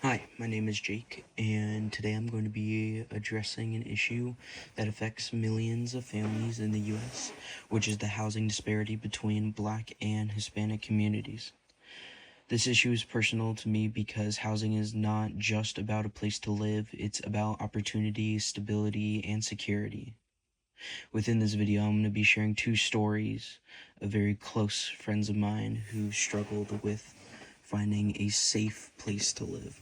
Hi, my name is Jake, and today I'm going to be addressing an issue that affects millions of families in the U.S., which is the housing disparity between Black and Hispanic communities. This issue is personal to me because housing is not just about a place to live, it's about opportunity, stability, and security. Within this video, I'm going to be sharing two stories of very close friends of mine who struggled with finding a safe place to live.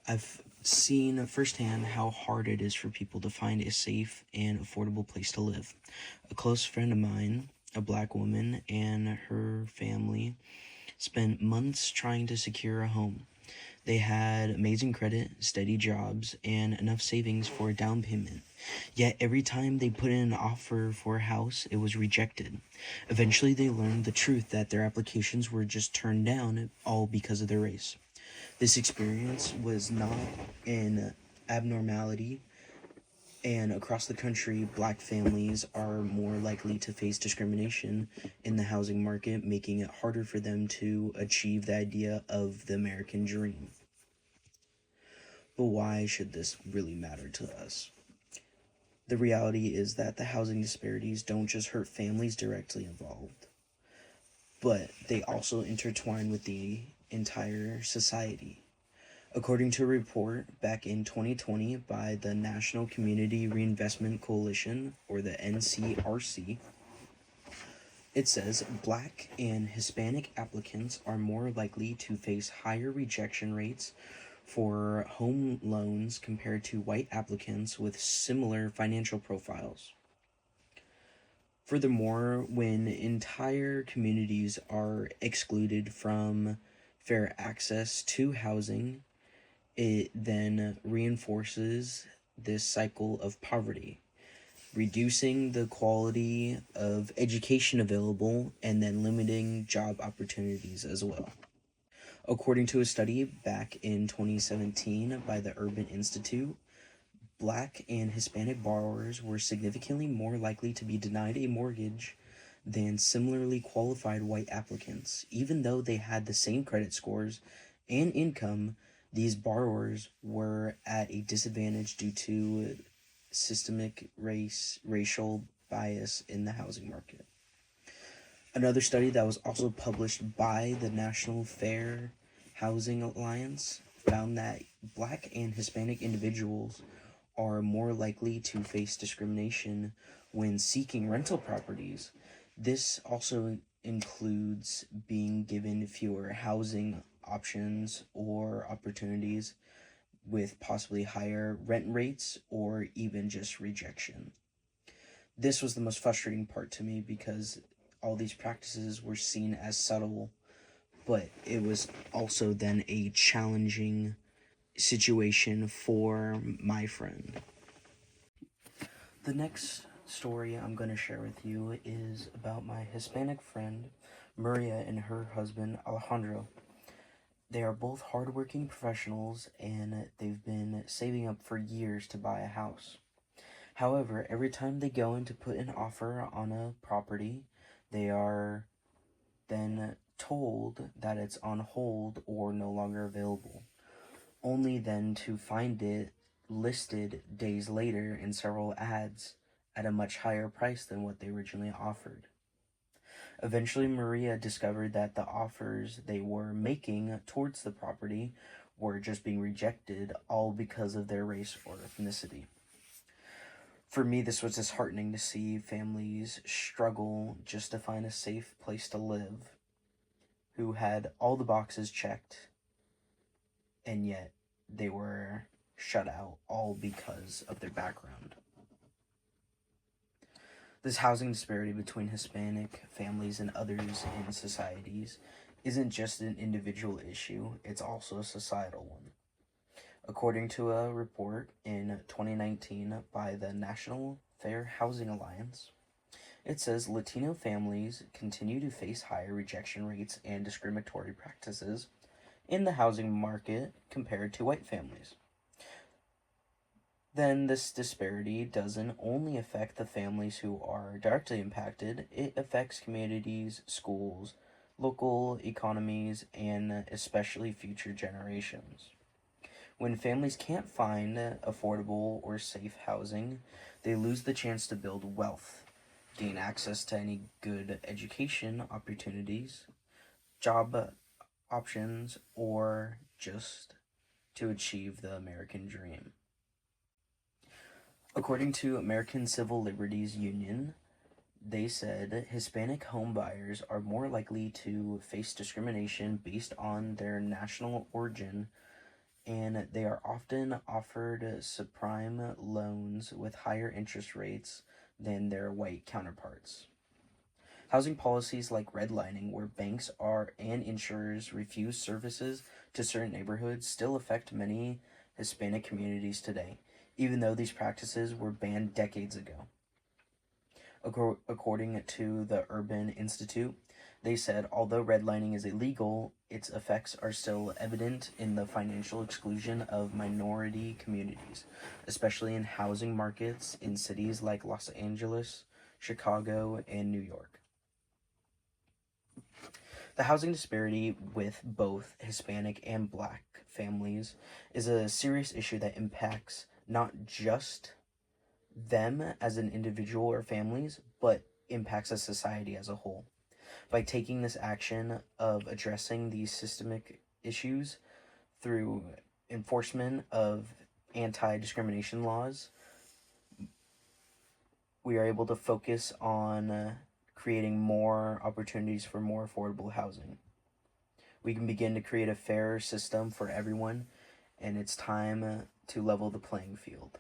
I've seen firsthand how hard it is for people to find a safe and affordable place to live. A close friend of mine, a Black woman, and her family spent months trying to secure a home. They had amazing credit, steady jobs, and enough savings for a down payment. Yet every time they put in an offer for a house, it was rejected. Eventually, they learned the truth that their applications were just turned down, all because of their race. This experience was not an abnormality, and across the country, Black families are more likely to face discrimination in the housing market, making it harder for them to achieve the idea of the American dream. But why should this really matter to us? The reality is that the housing disparities don't just hurt families directly involved, but they also intertwine with the entire society. According to a report back in 2020 by the National Community Reinvestment Coalition, or the NCRC, it says Black and Hispanic applicants are more likely to face higher rejection rates for home loans compared to white applicants with similar financial profiles. Furthermore, when entire communities are excluded from fair access to housing, it then reinforces this cycle of poverty, reducing the quality of education available and then limiting job opportunities as well. According to a study back in 2017 by the Urban Institute, Black and Hispanic borrowers were significantly more likely to be denied a mortgage than similarly qualified white applicants. Even though they had the same credit scores and income, these borrowers were at a disadvantage due to systemic racial bias in the housing market. Another study that was also published by the National Fair Housing Alliance found that Black and Hispanic individuals are more likely to face discrimination when seeking rental properties. This also includes being given fewer housing options or opportunities, with possibly higher rent rates or even just rejection. This was the most frustrating part to me because all these practices were seen as subtle, but it was also then a challenging situation for my friend. The next story I'm going to share with you is about my Hispanic friend, Maria, and her husband, Alejandro. They are both hardworking professionals, and they've been saving up for years to buy a house. However, every time they go in to put an offer on a property, they are then told that it's on hold or no longer available, only then to find it listed days later in several ads at a much higher price than what they originally offered. Eventually, Maria discovered that the offers they were making towards the property were just being rejected, all because of their race or ethnicity. For me, this was disheartening to see families struggle just to find a safe place to live, who had all the boxes checked, and yet they were shut out, all because of their background. This housing disparity between Hispanic families and others in societies isn't just an individual issue, it's also a societal one. According to a report in 2019 by the National Fair Housing Alliance, it says Latino families continue to face higher rejection rates and discriminatory practices in the housing market compared to white families. Then this disparity doesn't only affect the families who are directly impacted, it affects communities, schools, local economies, and especially future generations. When families can't find affordable or safe housing, they lose the chance to build wealth, gain access to any good education opportunities, job options, or just to achieve the American dream. According to American Civil Liberties Union, they said Hispanic home buyers are more likely to face discrimination based on their national origin, and they are often offered subprime loans with higher interest rates than their white counterparts. Housing policies like redlining, where banks are and insurers refuse services to certain neighborhoods, still affect many Hispanic communities today, even though these practices were banned decades ago. According to the Urban Institute, they said although redlining is illegal, its effects are still evident in the financial exclusion of minority communities, especially in housing markets in cities like Los Angeles, Chicago, and New York. The housing disparity with both Hispanic and Black families is a serious issue that impacts not just them as an individual or families, but impacts a society as a whole. By taking this action of addressing these systemic issues through enforcement of anti discrimination laws, we are able to focus on creating more opportunities for more affordable housing. We can begin to create a fairer system for everyone, and it's time to level the playing field.